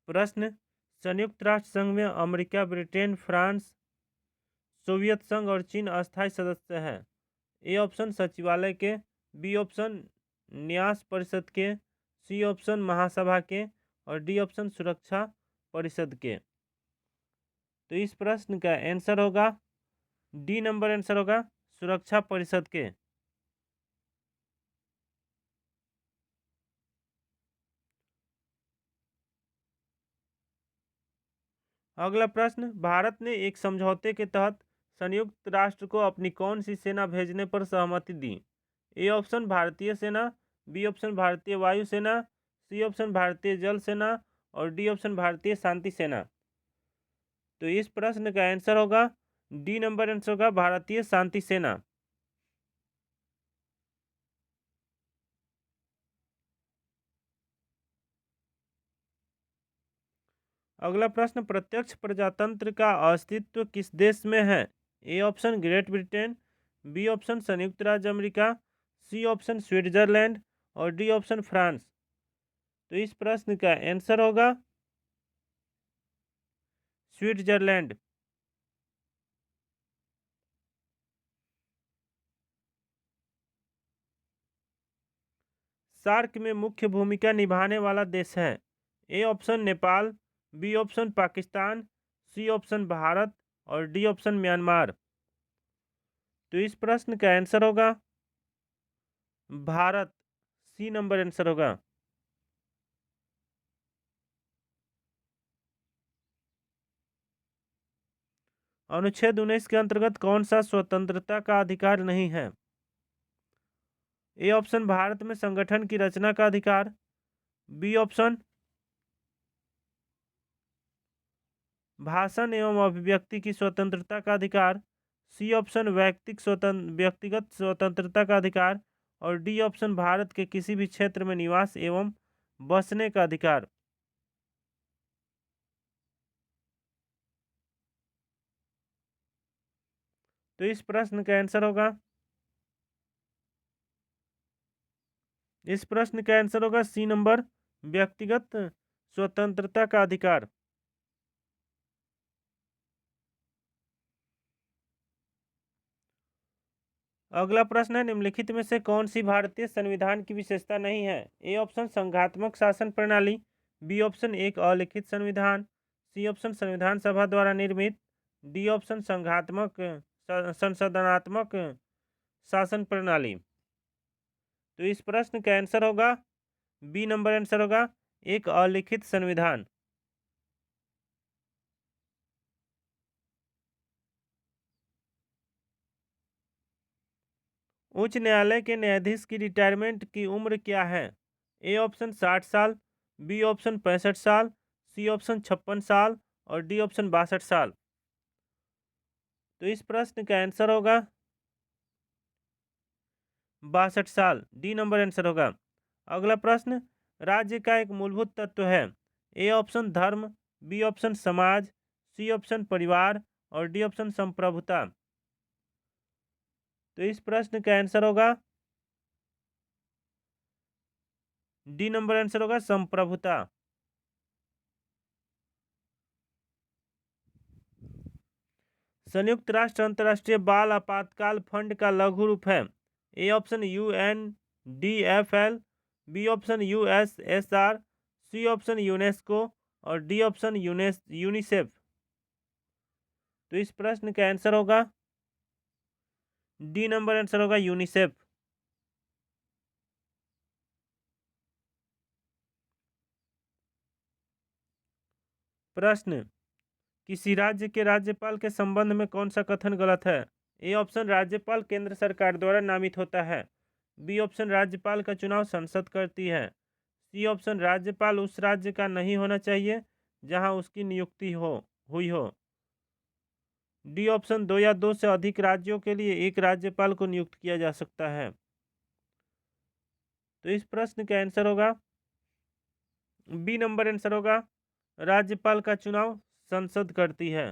प्रश्न, संयुक्त राष्ट्र संघ में अमेरिका, ब्रिटेन, फ्रांस, सोवियत संघ और चीन अस्थायी सदस्य है। ए ऑप्शन सचिवालय के, बी ऑप्शन न्यास परिषद के, सी ऑप्शन महासभा के और डी ऑप्शन सुरक्षा परिषद के। तो इस प्रश्न का आंसर होगा डी नंबर आंसर होगा सुरक्षा परिषद के। अगला प्रश्न, भारत ने एक समझौते के तहत संयुक्त राष्ट्र को अपनी कौन सी सेना भेजने पर सहमति दी? ए ऑप्शन भारतीय सेना, बी ऑप्शन भारतीय वायुसेना, सी ऑप्शन भारतीय जल सेना और डी ऑप्शन भारतीय शांति सेना। तो इस प्रश्न का आंसर होगा डी नंबर आंसर होगा भारतीय शांति सेना। अगला प्रश्न, प्रत्यक्ष प्रजातंत्र का अस्तित्व किस देश में है? A option Great Britain, B option संयुक्त राज्य अमेरिका, सी ऑप्शन स्विट्जरलैंड और डी ऑप्शन फ्रांस। तो इस प्रश्न का आंसर होगा स्विट्जरलैंड। सार्क में मुख्य भूमिका निभाने वाला देश है? A option Nepal, B option Pakistan, C option Bharat और डी ऑप्शन म्यांमार। तो इस प्रश्न का आंसर होगा भारत, सी नंबर आंसर होगा। अनुच्छेद 19 के अंतर्गत कौन सा स्वतंत्रता का अधिकार नहीं है? ए ऑप्शन भारत में संगठन की रचना का अधिकार, बी ऑप्शन भाषण एवं अभिव्यक्ति की स्वतंत्रता का अधिकार, सी ऑप्शन व्यक्तिगत स्वतंत्रता का अधिकार और डी ऑप्शन भारत के किसी भी क्षेत्र में निवास एवं बसने का अधिकार। तो इस प्रश्न का आंसर होगा सी नंबर व्यक्तिगत स्वतंत्रता का अधिकार। अगला प्रश्न है, निम्नलिखित में से कौन सी भारतीय संविधान की विशेषता नहीं है? ए ऑप्शन संघात्मक शासन प्रणाली, बी ऑप्शन एक अलिखित संविधान, सी ऑप्शन संविधान सभा द्वारा निर्मित, डी ऑप्शन संसदनात्मक शासन प्रणाली। तो इस प्रश्न का आंसर होगा बी नंबर आंसर होगा एक अलिखित संविधान। उच्च न्यायालय के न्यायाधीश की रिटायरमेंट की उम्र क्या है? ए ऑप्शन 60 साल, बी ऑप्शन 65 साल, सी ऑप्शन 56 साल और डी ऑप्शन 62 साल। तो इस प्रश्न का आंसर होगा 62 साल, डी नंबर आंसर होगा। अगला प्रश्न, राज्य का एक मूलभूत तत्व है? ए ऑप्शन धर्म, बी ऑप्शन समाज, सी ऑप्शन परिवार और डी ऑप्शन संप्रभुता। तो इस प्रश्न का आंसर होगा डी नंबर आंसर होगा संप्रभुता। संयुक्त राष्ट्र अंतर्राष्ट्रीय बाल आपातकाल फंड का लघु रूप है? A option UNDFL, B option USSR, C option UNESCO और डी ऑप्शन यूनिसेफ। तो इस प्रश्न का आंसर होगा डी नंबर आंसर होगा यूनिसेफ। प्रश्न, किसी राज्य के राज्यपाल के संबंध में कौन सा कथन गलत है? ए ऑप्शन राज्यपाल केंद्र सरकार द्वारा नामित होता है, बी ऑप्शन राज्यपाल का चुनाव संसद करती है, सी ऑप्शन राज्यपाल उस राज्य का नहीं होना चाहिए जहां उसकी नियुक्ति हुई हो, डी ऑप्शन दो या दो से अधिक राज्यों के लिए एक राज्यपाल को नियुक्त किया जा सकता है। तो इस प्रश्न का आंसर होगा बी नंबर आंसर होगा राज्यपाल का चुनाव संसद करती है।